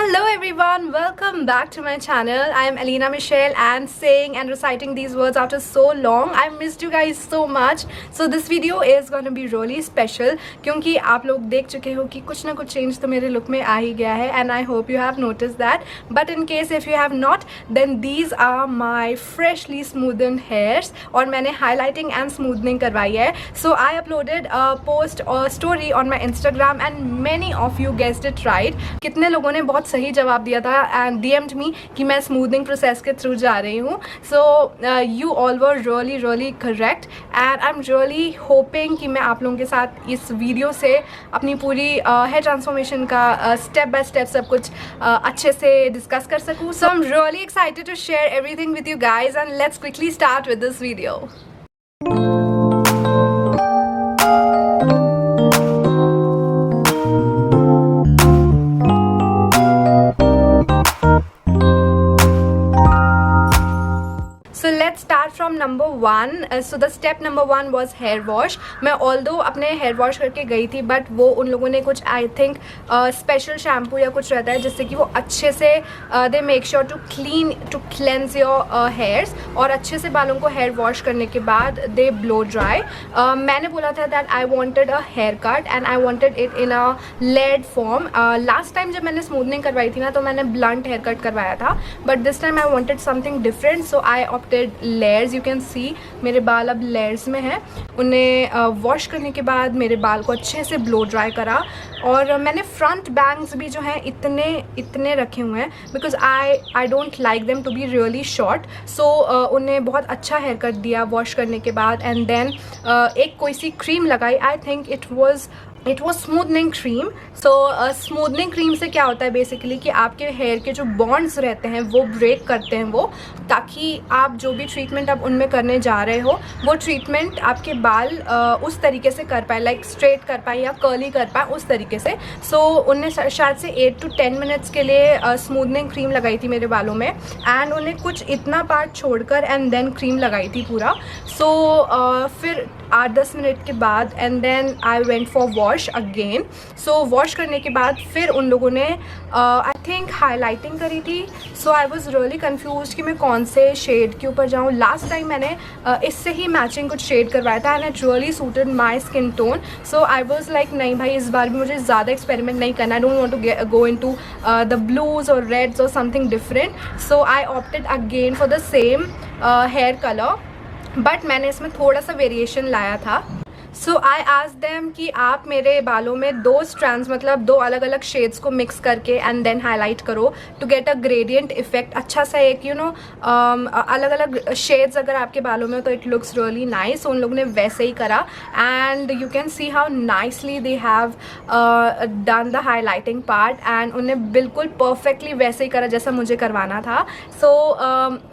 Hello everyone, welcome back to my channel. I am Alina Michelle and saying and reciting these words after so long. I missed you guys so much. So this video is going to be really special क्योंकि आप लोग देख चुके हो कि कुछ ना कुछ चेंज तो मेरे लुक में आ ही गया है and I hope you have noticed that. But in case if you have not, then these are my freshly smoothened hairs और मैंने highlighting and smoothing करवाई है. So I uploaded a post or story on my Instagram and many of you guessed it right. कितने लोगों ने बहुत सही जवाब दिया था एंड DM'd मी कि मैं स्मूथिंग प्रोसेस के थ्रू जा रही हूँ. So you all were really correct and I am really hoping कि मैं आप लोगों के साथ इस वीडियो से अपनी पूरी हेयर ट्रांसफॉर्मेशन का स्टेप बाय स्टेप सब कुछ अच्छे से डिस्कस कर सकूँ. So I am really excited to share everything with you guys and let's quickly start with this video. So let's start from number one. So the step number one was hair wash. मैं although अपने hair wash करके गई थी but वो उन लोगों ने कुछ I think special shampoo या कुछ रहता है जिससे कि वो अच्छे से they make sure to cleanse your hairs और अच्छे से बालों को hair wash करने के बाद they blow dry. मैंने बोला था that I wanted a haircut and I wanted it in a layered form. Last time जब मैंने smoothing करवाई थी ना तो मैंने blunt haircut करवाया था but this time I wanted something different so I opted layers. You can see मेरे बाल अब लेयर्स में हैं. उन्हें वॉश करने के बाद मेरे बाल को अच्छे से ब्लो ड्राई करा और मैंने फ्रंट बैंग्स भी जो हैं इतने रखे हुए हैं because I don't like them to be really short. So उन्हें बहुत अच्छा हेयर कट दिया वॉश करने के बाद एंड देन एक कोई सी क्रीम लगाई. I think it was smoothening cream. So smoothening cream से क्या होता है बेसिकली कि आपके हेयर के जो बॉन्ड्स रहते हैं वो ब्रेक करते हैं वो, ताकि आप जो भी ट्रीटमेंट आप उनमें करने जा रहे हो वो ट्रीटमेंट आपके बाल उस तरीके से कर पाए, लाइक स्ट्रेट कर पाए या कर्ली कर पाए उस तरीके से. सो उन्हें शायद से 8 to 10 मिनट्स के लिए स्मूथनिंग क्रीम लगाई थी मेरे बालों में एंड उन्हें कुछ इतना पार्ट छोड़कर एंड देन क्रीम लगाई थी पूरा. सो फिर 8-10 मिनट के बाद and then I went for wash again. So wash करने के बाद फिर उन लोगों ने आई थिंक हाईलाइटिंग करी थी. सो आई वॉज रियली कन्फ्यूज कि मैं कौन से शेड के ऊपर जाऊँ. लास्ट टाइम मैंने इससे ही मैचिंग कुछ शेड करवाया था and it really suited my skin tone. So I was like नहीं भाई इस बार भी मुझे ज़्यादा एक्सपेरिमेंट नहीं करना. I don't want to go into the blues और रेड्स और something different. So I opted again for the same hair colour but मैंने इसमें थोड़ा सा वेरिएशन लाया था. सो आई आस्क देम कि आप मेरे बालों में 2 स्ट्रैंड्स मतलब 2 अलग अलग शेड्स को मिक्स करके एंड देन हाईलाइट करो to get a gradient effect. अच्छा सा एक अलग अलग शेड्स अगर आपके बालों में हो तो इट लुक्स रियली नाइस. उन लोगों ने वैसे ही करा and you can see how nicely they have done the highlighting part and उन्हें बिल्कुल परफेक्टली वैसे ही करा जैसा मुझे करवाना था. सो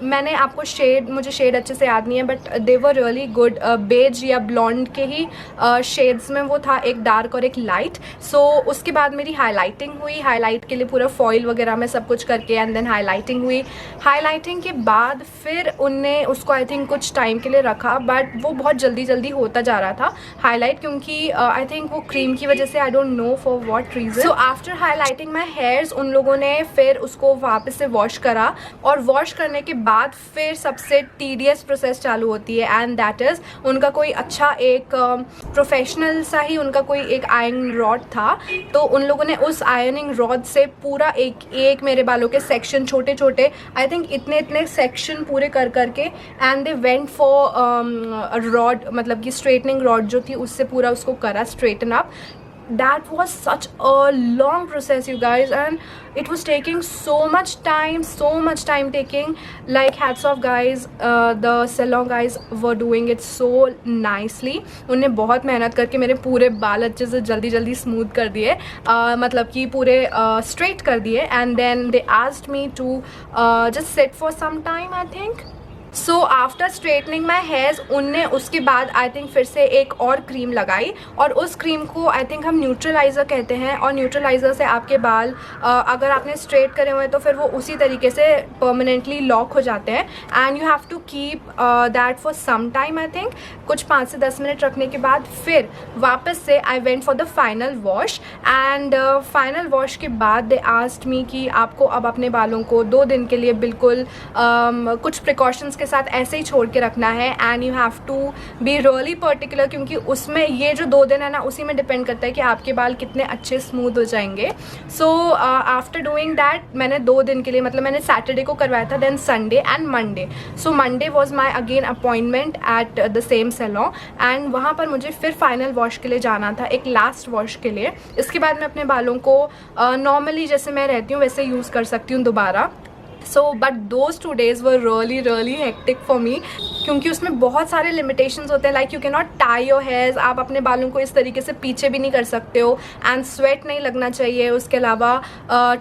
मैंने आपको मुझे शेड अच्छे से याद नहीं है but they were really good. Beige या ब्लॉन्ड के ही शेड्स में वो था, एक डार्क और एक लाइट. सो उसके बाद मेरी हाईलाइटिंग हुई. हाईलाइट के लिए पूरा फॉइल वगैरह में सब कुछ करके एंड देन हाईलाइटिंग हुई. हाईलाइटिंग के बाद फिर उनने उसको आई थिंक कुछ टाइम के लिए रखा बट वो बहुत जल्दी होता जा रहा था हाईलाइट क्योंकि आई थिंक वो क्रीम की वजह से. I don't know for what reason. So after highlighting my hairs उन लोगों ने फिर उसको वापस से वॉश करा और वॉश करने के बाद फिर सबसे टीडियस प्रोसेस चालू होती है एंड दैट इज़ उनका कोई अच्छा एक प्रोफेशनल सा ही उनका कोई एक आयरनिंग रॉड था. तो उन लोगों ने उस आयरनिंग रॉड से पूरा एक मेरे बालों के सेक्शन छोटे आई थिंक इतने सेक्शन पूरे करके and they went for rod मतलब कि स्ट्रेटनिंग रॉड जो थी उससे पूरा उसको करा straighten up. That was such a long process you guys and it was taking so much time taking. Like hats off guys, the salon guys were doing it so nicely. उन्हें बहुत मेहनत करके मेरे पूरे बाल अच्छे से जल्दी स्मूथ कर दिए, मतलब कि पूरे स्ट्रेट कर दिए and then they asked me to just sit for some time I think. So after straightening my hairs उनने उसके बाद आई थिंक फिर से एक और क्रीम लगाई, और उस क्रीम को आई थिंक हम न्यूट्रलाइज़र कहते हैं, और न्यूट्रलाइज़र से आपके बाल अगर आपने स्ट्रेट करे हुए हैं तो फिर वो उसी तरीके से परमानेंटली लॉक हो जाते हैं, and you have to keep that for some time, I think कुछ 5 से 10 मिनट रखने के बाद फिर वापस से आई went for the final wash, and final wash के बाद दे आस्क्ड मी कि आपको अब अपने बालों को 2 दिन के लिए बिल्कुल कुछ प्रिकॉशंस के साथ ऐसे ही छोड़ के रखना है, and you have to be really particular, क्योंकि उसमें ये जो 2 दिन है ना उसी में डिपेंड करता है कि आपके बाल कितने अच्छे स्मूथ हो जाएंगे। सो आफ्टर डूइंग दैट मैंने 2 दिन के लिए, मतलब मैंने सैटरडे को करवाया था, then Sunday and Monday. So Monday was my again appointment at the same salon, and वहाँ पर मुझे फिर फाइनल वॉश के लिए जाना था, एक लास्ट वॉश के लिए। इसके बाद मैं अपने बालों को नॉर्मली जैसे मैं रहती हूँ वैसे यूज़ कर सकती हूँ दोबारा। So but those 2 days were really hectic for me, क्योंकि उसमें बहुत सारे लिमिटेशंस होते हैं, like you can not tie your hairs, आप अपने बालों को इस तरीके से पीछे भी नहीं कर सकते हो, एंड स्वेट नहीं लगना चाहिए, उसके अलावा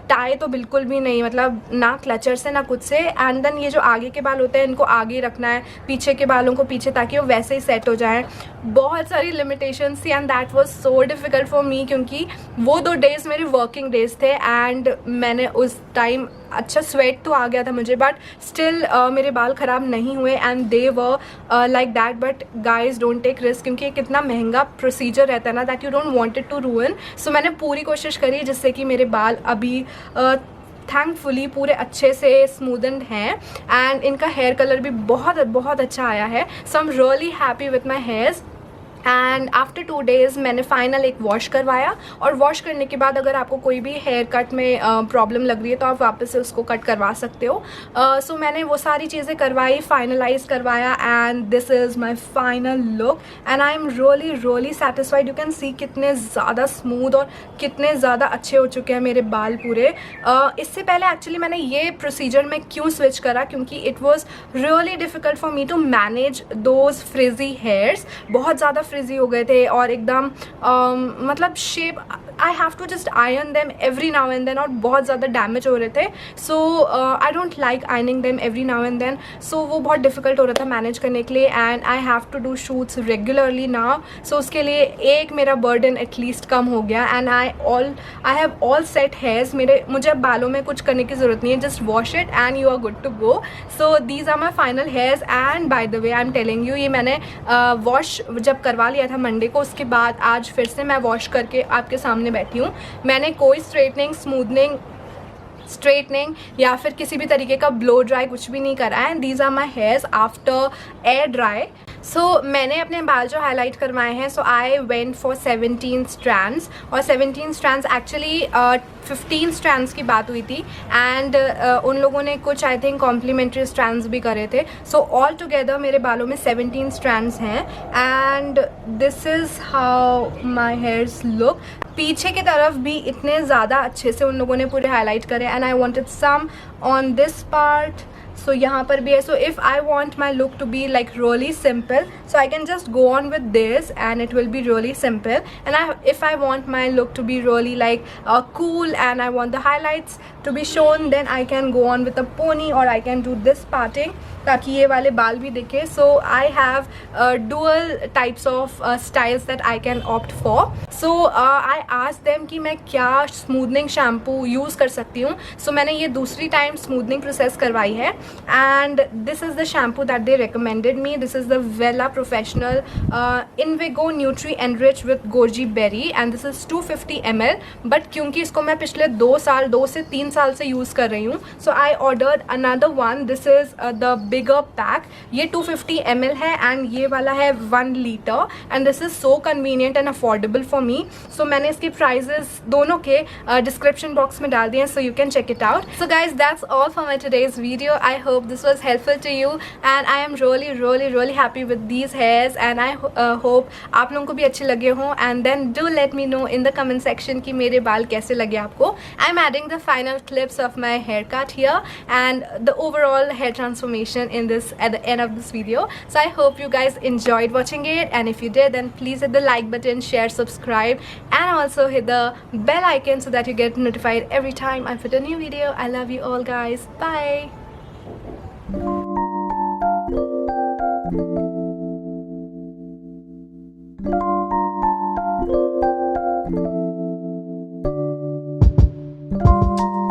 टाई तो बिल्कुल भी नहीं, मतलब ना क्लचर से ना कुछ से, एंड देन ये जो आगे के बाल होते हैं इनको आगे रखना है, पीछे के बालों को पीछे, ताकि वो वैसे ही सेट हो जाए। बहुत सारी लिमिटेशंस थी, and that was so difficult for मी, क्योंकि वो 2 days मेरे वर्किंग डेज थे, एंड मैंने उस टाइम अच्छा स्वेट तो आ गया था मुझे, बट स्टिल मेरे बाल ख़राब नहीं हुए, and they were like that. But guys don't take risk, क्योंकि एक इतना महंगा प्रोसीजर रहता है ना, that you don't want it to ruin. So मैंने पूरी कोशिश करी जिससे कि मेरे बाल अभी थैंकफुली पूरे अच्छे से स्मूदन्ड हैं, एंड इनका हेयर कलर भी बहुत अच्छा आया है। So I am really happy with my hairs. And after 2 days मैंने फाइनल एक वॉश करवाया, और वॉश करने के बाद अगर आपको कोई भी हेयर कट में प्रॉब्लम लग रही है तो आप वापस से उसको कट करवा सकते हो। सो मैंने वो सारी चीज़ें करवाई, फाइनलाइज करवाया, and this is my final look, and I am really satisfied. You can see कितने ज़्यादा स्मूथ और कितने ज़्यादा अच्छे हो चुके हैं मेरे बाल पूरे। इससे पहले एक्चुअली मैंने ये प्रोसीजर में क्यों स्विच करा, क्योंकि it was really difficult for me to manage those frizzy hairs. बहुत ज़्यादा फ्रिजी हो गए थे, और एकदम मतलब shape I have to just iron them every now and then, और बहुत ज़्यादा डैमेज हो रहे थे। So I don't like ironing them every now and then, so वो बहुत डिफिकल्ट हो रहा था मैनेज करने के लिए, and I have to do shoots regularly now. So उसके लिए एक मेरा बर्डन एटलीस्ट कम हो गया, and I have all set hairs. मुझे अब बालों में कुछ करने की ज़रूरत नहीं है, just wash it and you are good to go. So these are my final hairs, and by the way I am telling you, ये मैंने वॉश जब करवा लिया था मंडे को, उसके बाद आज फिर से मैं वॉश करके आपके सामने बैठी हूँ। मैंने कोई स्ट्रेटनिंग या फिर किसी भी तरीके का ब्लो ड्राई कुछ भी नहीं करा है। These are my hairs after air dry. So मैंने अपने बाल जो हाईलाइट करवाए हैं, so I went for 17 strands, और 17 strands एक्चुअली 15 strands की बात हुई थी, एंड उन लोगों ने कुछ आई थिंक कॉम्प्लीमेंट्री strands भी करे थे। सो ऑल टुगेदर मेरे बालों में 17 strands हैं, and this is how my hairs look. पीछे की तरफ भी इतने ज़्यादा अच्छे से उन लोगों ने पूरे हाईलाइट करे, and I wanted some on this part. So यहाँ पर भी है। So if I want my look to be like really simple, so I can just go on with this and it will be really simple. And if I want my look to be really like cool and I want the highlights to be shown, then I can go on with a pony, or I can do this parting ताकि ये वाले बाल भी दिखे. So I have dual types of styles that I can opt for. So I asked them कि मैं क्या smoothening shampoo use कर सकती हूँ. So मैंने ये दूसरी टाइम स्मूदनिंग प्रोसेस करवाई है, and this is the shampoo that they recommended me. This is the Vela Professional Invigo Nutri Enrich with Goji Berry, and this is 250 ml. But क्योंकि इसको मैं पिछले 2 से 3 साल से यूज़ कर रही हूँ, so I ordered another one. This is the bigger pack. ये 250 ml है and ये वाला है 1 liter, and this is so convenient and affordable for me. So मैंने इसके prices दोनों के description box में डाल दिए हैं, so you can check it out. So guys, that's all for my today's video. I hope this was helpful to you, and I am really happy with these hairs, and I hope आप लोगों को भी अच्छे लगे हों. And then do let me know in the comment section कि मेरे बाल कैसे लगे आपको. I'm adding the final clips of my haircut here and the overall hair transformation in this at the end of this video. So I hope you guys enjoyed watching it, and if you did, then please hit the like button, share, subscribe, and also hit the bell icon so that you get notified every time I put a new video. I love you all guys. Bye. है।